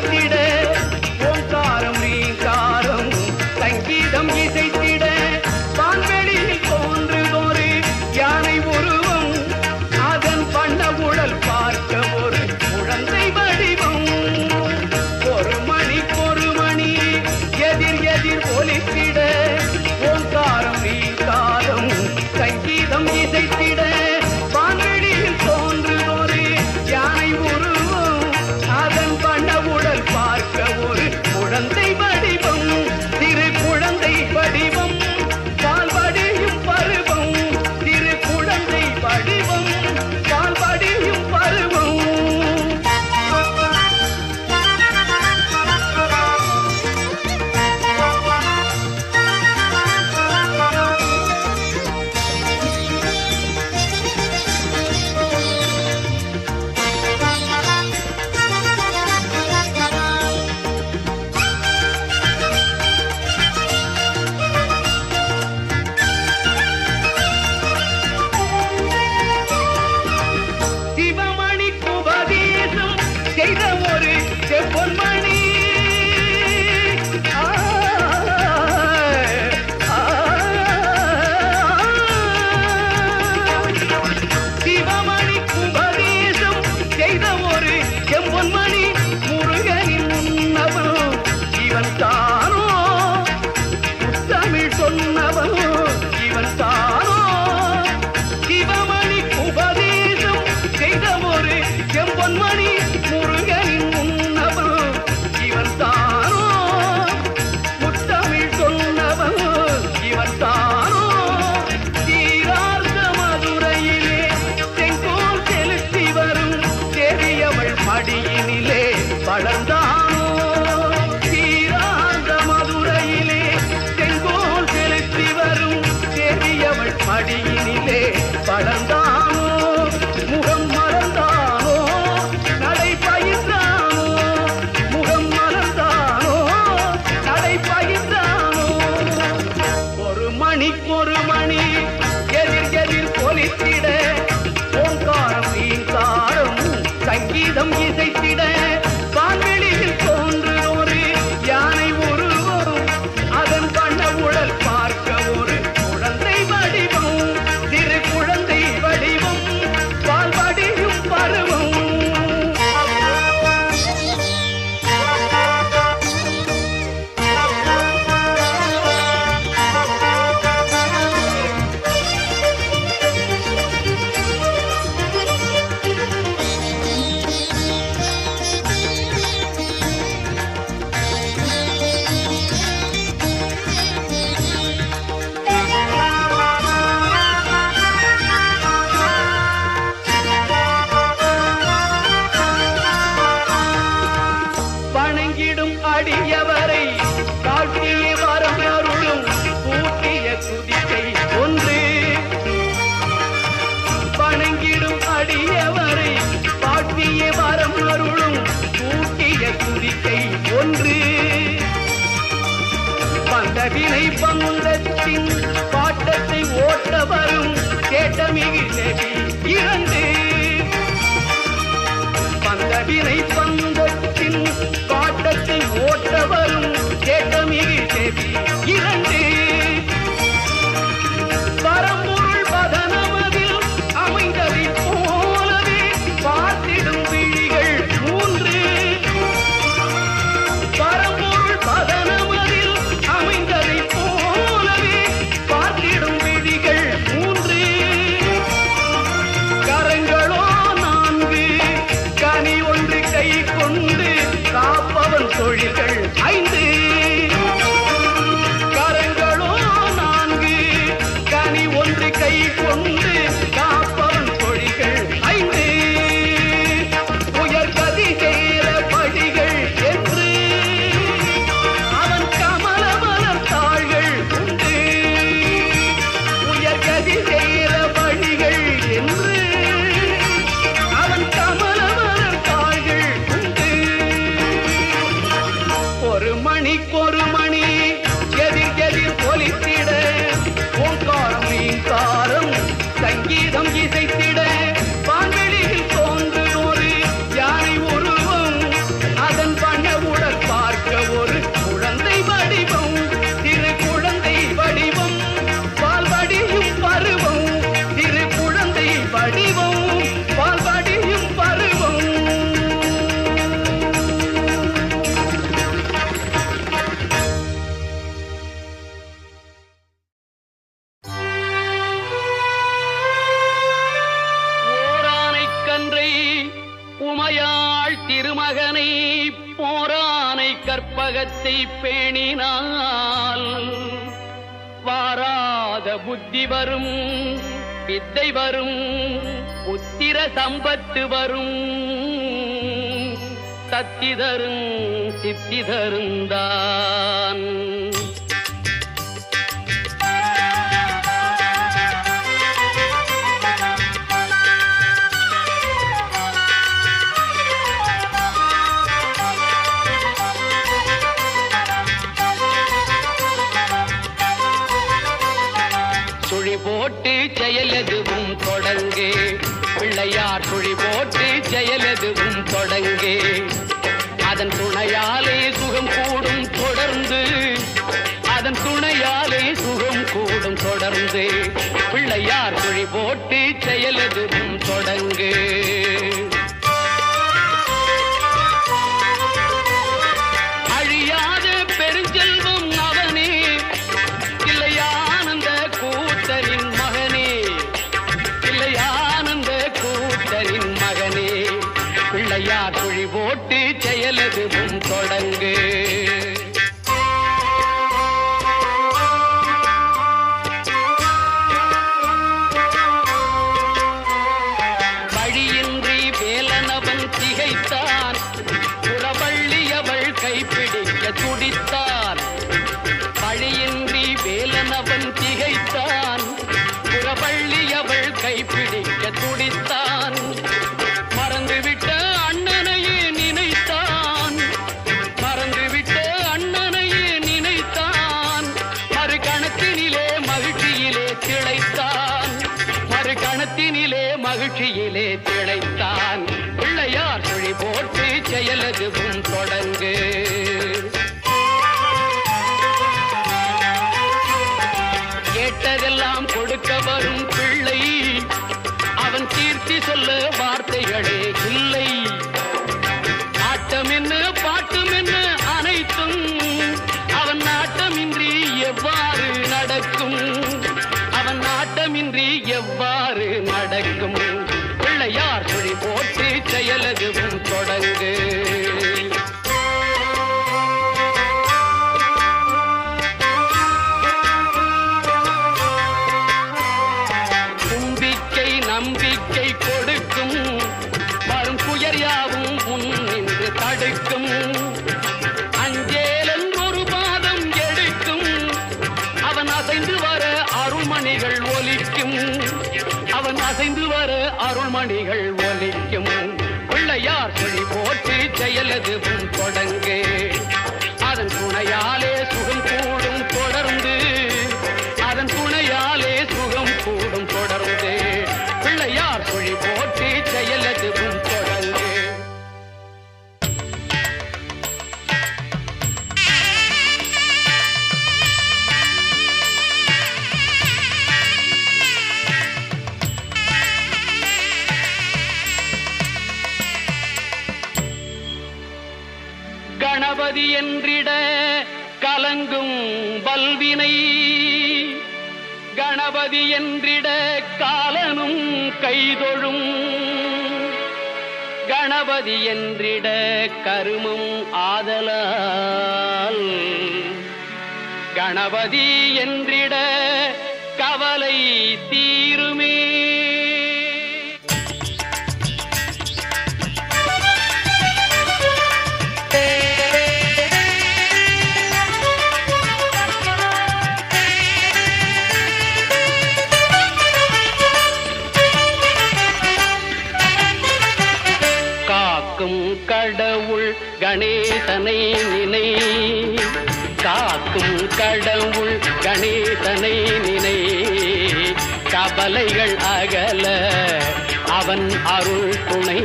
ஒலித்திட ஓங்காரம் ரீங்காரம் சங்கீதம் இசைத்திட வான்வெளியில் தோன்றுதொரு யானை உருவம் அதன் பண்ண உடல் பார்க்க ஒரு குழந்தை வடிவம் ஒரு மணி எதிர் எதிர் ஒலித்திட ஓங்காரம் ரீங்காரம் சங்கீதம் இசைத்திட வான்வெளியில் தோன்றுதொரு யானை உருவம் அதன் பண்ண உடல் பார்க்க ஒரு குழந்தை வடிவம் திரு குழந்தை வடிவம் பால்வடியும் பருவம் திரு குழந்தை வடிவம் பால்வடியும் பருவம் சிவமணி உபதேசம் செய்த ஒரு செப்பொன்மணி சிவமணி உபதேசம் செய்த ஒரு செம்பொன்மணி முருகனின் முன்னவன் இவன் தானோ தமிழ் சொன்னவன் இவன் தானோ சிவமணி உபதேசம் செய்த ஒரு செம்பொன்மணி முருகனின் முன்னவன் இவன் தானோ முத்தமிழ் சொன்னவன் இவன் தானோ தீரார்த்த மதுரையிலே செங்கோல் செலுத்தி வரும் பெரியவள் மடியினிலே வளர்ந்தானோ தீரார்த்த மதுரையிலே செங்கோல் செலுத்தி வரும் பெரியவள் மடியினிலே வளர்ந்தானோ முகம் மறந்தானோ நடை பயின்றானோ முகம் மறந்தானோ நடை பயின்றானோ ஒரு மணி எதிர் எதிர் ஒலித்திட ஓங்காரம் ரீங்காரம் சங்கீதம் இசைத்திட வான்வெளியில் தோன்று ஒரு யானை உருவம் அதன் பண்ண உடல் பார்க்க ஒரு குழந்தை வடிவம் திரு குழந்தை வடிவம் பால்வடியும் பருவம் அகத்தை பேணினால் வாராத புத்தி வரும், வித்தை வரும், புத்திர சம்பத்து வரும், சத்தி தரும் சித்தி தருந்தான். சுழி போட்டு செயலெதுவும் தொடங்கே, பிள்ளையார் சுழி போட்டு செயலெதுவும் தொடங்கே, அதன் துணையாலே சுகம் கூடும் தொடர்ந்து, அதன் துணையாலே சுகம் கூடும் தொடர்ந்து, பிள்ளையார் சுழி போட்டு செயலெதுவும் தொடங்கே. அழியாத பெருஞ்செல்வம் அவனே, இல்லையானந்த கூத்தரின் மகனே, இல்லையானந்த கூத்தரின் மகனே, பிள்ளையார் சுழி போட்டு செயலெதுவும் தொடங்கு. வழியின்றி வேலனவன் திகைத்தான், புறவள்ளியவள் கைப்பிடிக்க துடித்தான். வழியின்றி வேலனவன் திகைத்தான், புறவள்ளியவள் கைப்பிடிக்க துடித்தான். மறந்துவிட்ட அண்ணனையே நினைத்தான், மறந்துவிட்ட அண்ணனையே நினைத்தான். மறுகணத்தினிலே மகிழ்ச்சியிலே திளைத்தான், மறுகணத்தினிலே மகிழ்ச்சியிலே திளைத்தான். பிள்ளையார் சுழி போட்டு செயலெதுவும் தொடங்கு. கேட்டதெல்லாம் கொடுக்க வரும் பிள்ளை, அவன் கீர்த்தி சொல்ல வார்த்தைகளே இல்லை. ஆட்டம் என்ன பாட்டம் என்ன அனைத்தும் அவன் நாட்டமின்றி எவ்வாறு நடக்கும், அவன் நாட்டமின்றி எவ்வாறு நடக்கும். பிள்ளையார் சுழி போட்டு செயலெதுவும் தொடங்கு. நம்பிக்கை கொடுக்கும், வரும் புயர் யாவும் முன் நின்று தடுக்கும். அஞ்சேலன் ஒரு பாதம் எடுக்கும், அவன் அசைந்து வர அருள்மணிகள் ஒலிக்கும், அவன் அசைந்து வர அருள்மணிகள் ஒலிக்கும். பிள்ளையார் சுழி போட்டு செயலெதுவும் தொடங்கு, அதன் துணையாலே சுகம் கூடும் தொடர்ந்து, அதன் துணையாலே சுகம் கூடும் தொடர்ந்து. பிள்ளையார் சுழி போட்டு செயலெதுவும் தொடங்கு. கணபதி என்றிட கலங்கும் வல்வினை, கணபதி என்றிட காலனும் கைதொழும், கணபதி என்றிட கருமம் ஆதலால், கணபதி என்றிட கவலை தீருமே. கடவுள் கணேசனை நினை, காக்கும் கடவுள் கணேசனை நினை, கவலைகள் அகல அவன் அருள் துணை.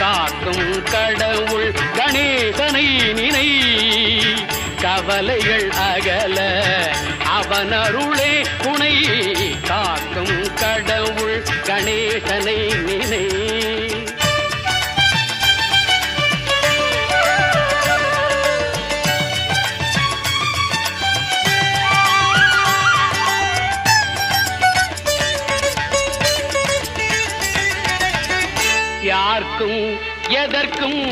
காக்கும் கடவுள் கணேசனை நினை, கவலைகள் அகல அவன் அருளே துணை. காக்கும் கடவுள் கணேசனை நினை. யாருக்கும் எதற்கும்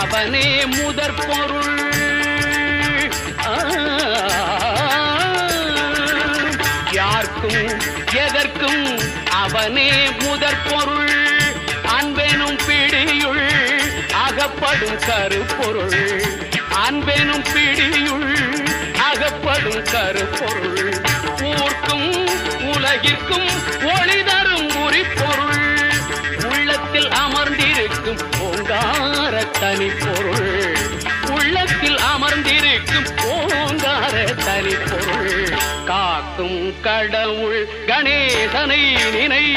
அவனே முதற் பொருள், யார்க்கும் எதற்கும் அவனே முதற் பொருள். அன்பெனும் பிடியுள் அகப்படும் கருப்பொருள். அன்பெனும் பிடியுள் அகப்படும் கருப்பொருள். ஊர்க்கும் உலகிற்கும் ஒளி தரும் உரிப்பொருள். உள்ளத்தில் அமர்ந்திருக்கும் ஓங்கார தனிப்பொருள். உள்ளத்தில் அமர்ந்திருக்கும் ஓங்கார தனிப்பொருள். காக்கும் கடவுள் கணேசனை நினை.